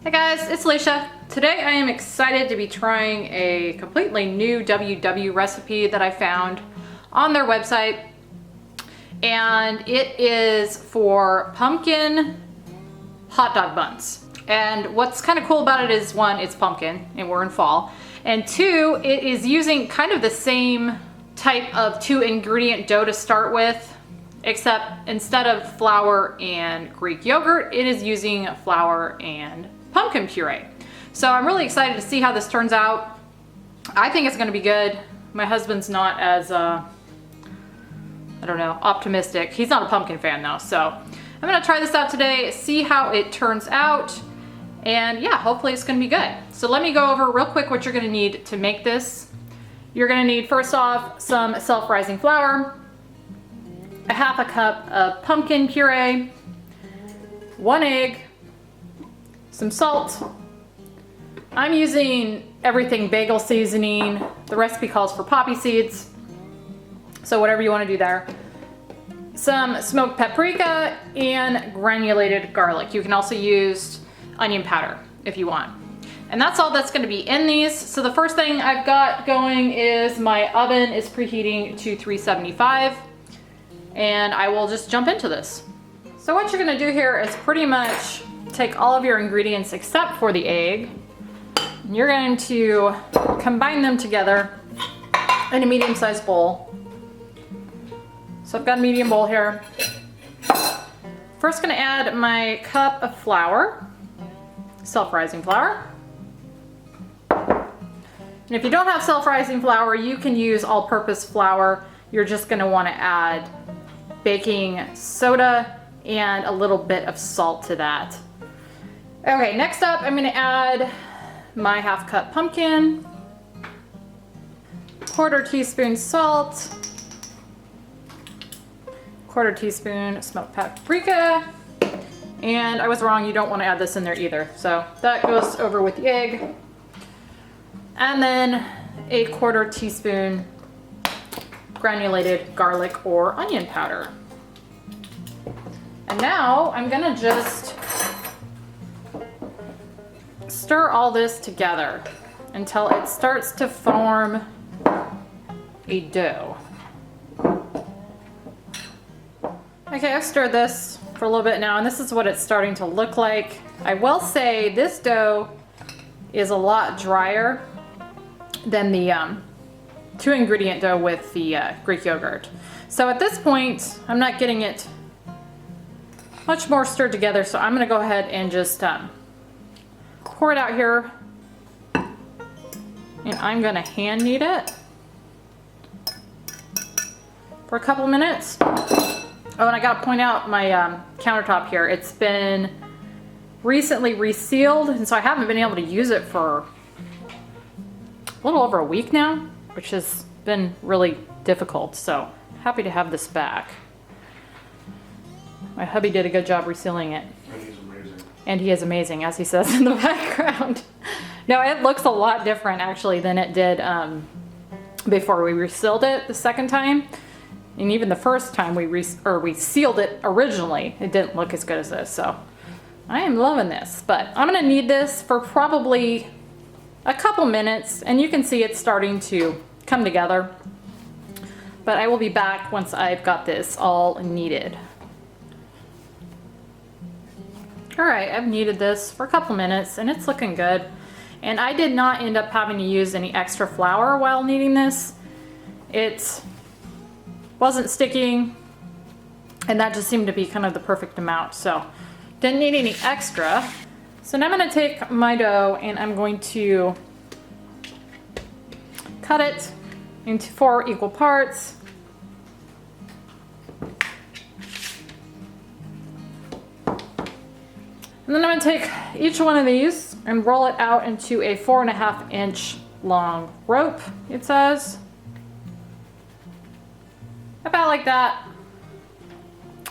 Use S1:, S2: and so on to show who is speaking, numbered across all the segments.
S1: Hey guys, it's Alicia. Today I am excited to be trying a completely new WW recipe that I found on their website. And it is for pumpkin hot dog buns. And what's kind of cool about it is, one, it's pumpkin and we're in fall. And two, it is using kind of the same type of 2-ingredient dough to start with, except instead of flour and Greek yogurt, it is using flour and pumpkin puree. So I'm really excited to see how this turns out. I think it's gonna be good. My husband's not as, I don't know, optimistic. He's not a pumpkin fan though. So I'm gonna try this out today, see how it turns out. And yeah, hopefully it's gonna be good. So let me go over real quick what you're gonna need to make this. You're gonna need, first off, some self-rising flour, a half a cup of pumpkin puree, 1 egg, some salt. I'm using everything bagel seasoning. The recipe calls for poppy seeds, so whatever you want to do there. Some smoked paprika and granulated garlic. You can also use onion powder if you want. And that's all that's going to be in these. So the first thing I've got going is my oven is preheating to 375, and I will just jump into this. So what you're going to do here is pretty much take all of your ingredients except for the egg. And you're going to combine them together in a medium-sized bowl. So I've got a medium bowl here. First going to add my cup of flour, self-rising flour. And if you don't have self-rising flour, you can use all-purpose flour. You're just going to want to add baking soda and a little bit of salt to that. Okay, next up I'm going to add my half cup pumpkin, 1/4 teaspoon salt, 1/4 teaspoon smoked paprika, and I was wrong, you don't want to add this in there either. So that goes over with the egg. And then a 1/4 teaspoon granulated garlic or onion powder. And now I'm gonna just stir all this together until it starts to form a dough. Okay, I've stirred this for a little bit now, and this is what it's starting to look like. I will say this dough is a lot drier than the 2-ingredient dough with the Greek yogurt. So at this point, I'm not getting it much more stirred together, so I'm gonna go ahead and just pour it out here, and I'm gonna hand knead it for a couple minutes. Oh, and I gotta point out my countertop here. It's been recently resealed, and so I haven't been able to use it for a little over a week now, which has been really difficult, so happy to have this back. My hubby did a good job resealing it.
S2: And he's amazing.
S1: And he is amazing, as he says in the background. No, it looks a lot different actually than it did before we resealed it the second time. And even the first time we sealed it originally, it didn't look as good as this. So I am loving this, but I'm gonna knead this for probably a couple minutes, and you can see it's starting to come together. But I will be back once I've got this all kneaded. All right, I've kneaded this for a couple minutes and it's looking good. And I did not end up having to use any extra flour while kneading this. It wasn't sticking, and that just seemed to be kind of the perfect amount. So didn't need any extra. So now I'm gonna take my dough and I'm going to cut it into 4 equal parts. And then I'm gonna take each one of these and roll it out into a 4.5 inch long rope, it says. About like that.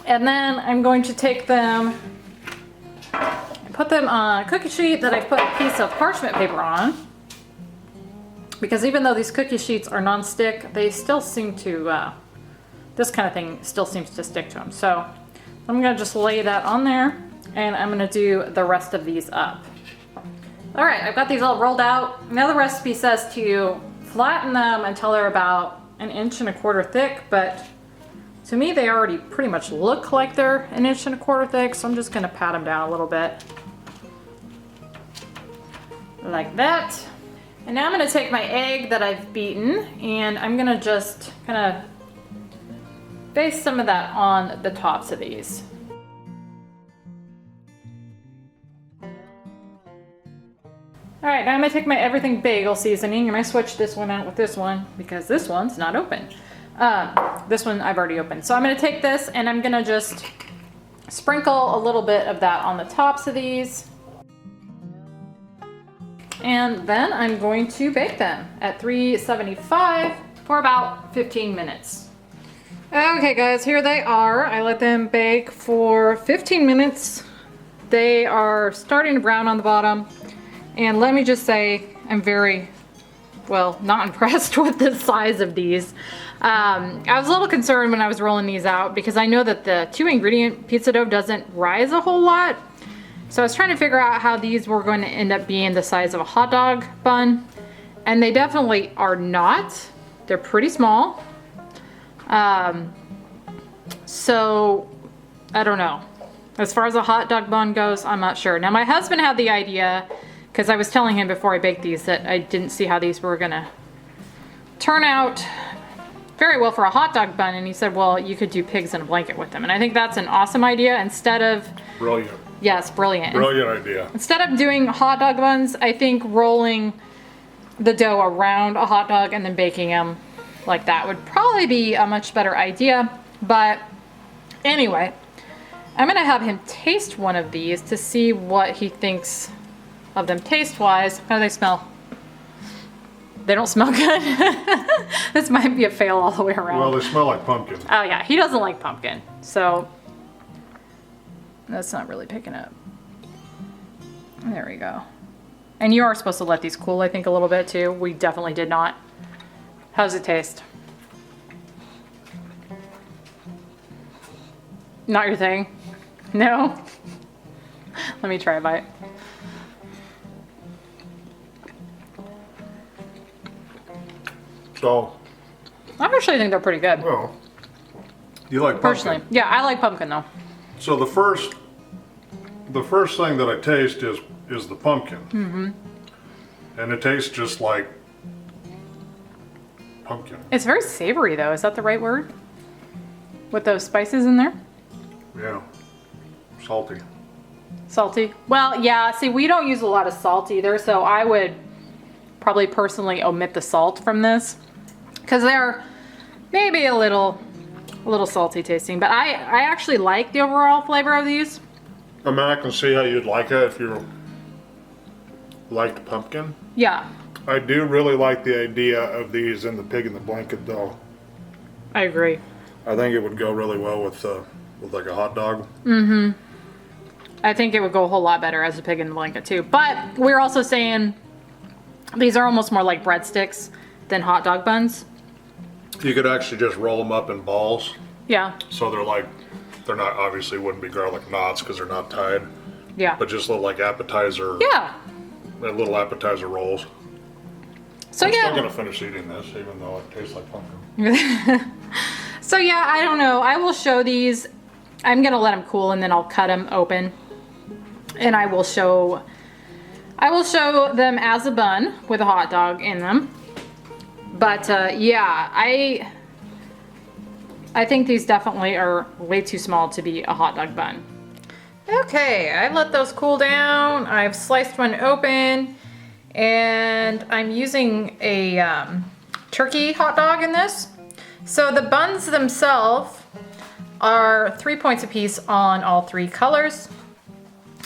S1: And then I'm going to take them and put them on a cookie sheet that I put a piece of parchment paper on. Because even though these cookie sheets are non-stick, they still seem to, this kind of thing still seems to stick to them. So I'm gonna just lay that on there, and I'm gonna do the rest of these up. All right, I've got these all rolled out. Now the recipe says to flatten them until they're about 1.25 inches thick, but to me they already pretty much look like they're 1.25 inches thick, so I'm just gonna pat them down a little bit. Like that. And now I'm gonna take my egg that I've beaten and I'm gonna just kind of baste some of that on the tops of these. All right, now I'm gonna take my everything bagel seasoning and I switch this one out with this one because this one's not open. This one I've already opened. So I'm gonna take this and I'm gonna just sprinkle a little bit of that on the tops of these. And then I'm going to bake them at 375 for about 15 minutes. Okay guys, here they are. I let them bake for 15 minutes. They are starting to brown on the bottom. And let me just say, I'm very, well, not impressed with the size of these. I was a little concerned when I was rolling these out because I know that the 2-ingredient pizza dough doesn't rise a whole lot. So I was trying to figure out how these were going to end up being the size of a hot dog bun. And they definitely are not. They're pretty small. So, I don't know. As far as a hot dog bun goes, I'm not sure. Now my husband had the idea, because I was telling him before I baked these that I didn't see how these were gonna turn out very well for a hot dog bun, and he said, well, you could do pigs in a blanket with them. And I think that's an awesome idea. Instead of...
S2: Brilliant.
S1: Yes, brilliant.
S2: Brilliant idea.
S1: Instead of doing hot dog buns, I think rolling the dough around a hot dog and then baking them like that would probably be a much better idea. But anyway, I'm gonna have him taste one of these to see what he thinks of them taste-wise. How do they smell? They don't smell good. This might be a fail all the way around.
S2: Well, they smell like pumpkin.
S1: Oh yeah, he doesn't like pumpkin, so that's not really picking up. There we go. And you are supposed to let these cool, I think, a little bit too. We definitely did not. How does it taste? Not your thing? No? Let me try a bite.
S2: So,
S1: I actually think they're pretty good.
S2: well, you like pumpkin.
S1: Personally. Yeah, I like pumpkin though.
S2: So the first thing that I taste is the pumpkin. Mm-hmm. And it tastes just like pumpkin.
S1: It's very savory though, is that the right word? With those spices in there?
S2: Yeah. Salty.
S1: Salty? Well, yeah, see, we don't use a lot of salt either, so I would probably personally omit the salt from this because they're maybe a little salty tasting, but I actually like the overall flavor of these.
S2: I mean, I can see how you'd like it if you liked pumpkin.
S1: Yeah.
S2: I do really like the idea of these in the pig in the blanket though.
S1: I agree.
S2: I think it would go really well with like a hot dog.
S1: Mm-hmm. I think it would go a whole lot better as a pig in the blanket too. But we're also saying these are almost more like breadsticks than hot dog buns.
S2: You could actually just roll them up in balls.
S1: Yeah.
S2: So they're not, obviously wouldn't be garlic knots because they're not tied.
S1: Yeah.
S2: But just little like appetizer.
S1: Yeah.
S2: Little appetizer rolls.
S1: So
S2: I'm
S1: yeah.
S2: still gonna finish eating this even though it tastes like pumpkin.
S1: So yeah, I don't know. I will show these. I'm gonna let them cool and then I'll cut them open. And I will show them as a bun with a hot dog in them. But yeah, I think these definitely are way too small to be a hot dog bun. Okay, I let those cool down. I've sliced one open and I'm using a turkey hot dog in this. So the buns themselves are 3 points a piece on all 3 colors.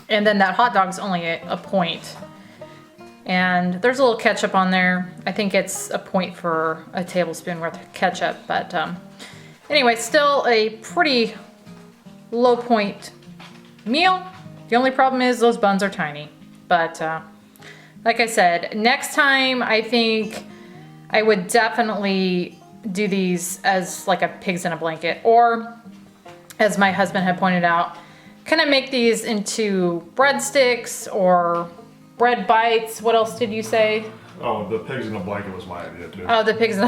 S1: And then that hot dog's only a point. And there's a little ketchup on there. I think it's a point for a tablespoon worth of ketchup. But anyway, still a pretty low point meal. The only problem is those buns are tiny. But like I said, next time I think I would definitely do these as like a pigs in a blanket. Or as my husband had pointed out, kind of make these into breadsticks or bread bites. What else did you say?
S2: Oh, the pigs in a blanket was my idea too.
S1: Oh, the pigs in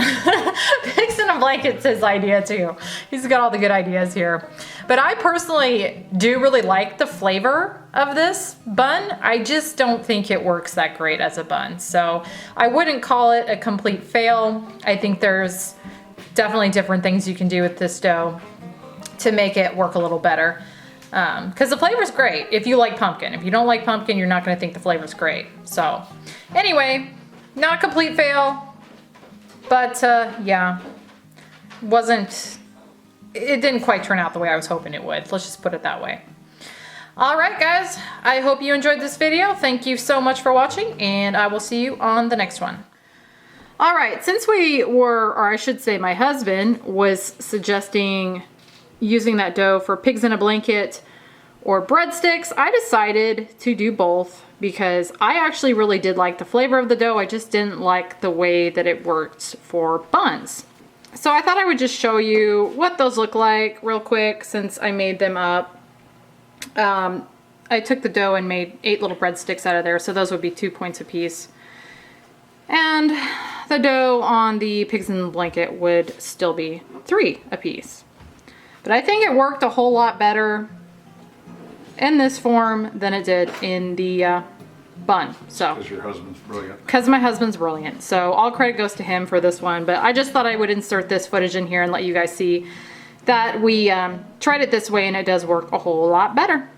S1: pigs in a blanket's his idea too. He's got all the good ideas here. But I personally do really like the flavor of this bun. I just don't think it works that great as a bun. So I wouldn't call it a complete fail. I think there's definitely different things you can do with this dough to make it work a little better. Because the flavor's great if you like pumpkin. If you don't like pumpkin, you're not going to think the flavor's great. So anyway, not a complete fail, but yeah, it didn't quite turn out the way I was hoping it would. Let's just put it that way. All right, guys, I hope you enjoyed this video. Thank you so much for watching, and I will see you on the next one. All right, since or I should say my husband was suggesting using that dough for pigs in a blanket or breadsticks, I decided to do both because I actually really did like the flavor of the dough. I just didn't like the way that it worked for buns. So I thought I would just show you what those look like real quick since I made them up. I took the dough and made 8 little breadsticks out of there, so those would be 2 points a piece. And the dough on the pigs in the blanket would still be 3 a piece. But I think it worked a whole lot better in this form than it did in the bun. So
S2: Because your husband's brilliant.
S1: because my husband's brilliant. So all credit goes to him for this one. But I just thought I would insert this footage in here and let you guys see that we tried it this way and it does work a whole lot better.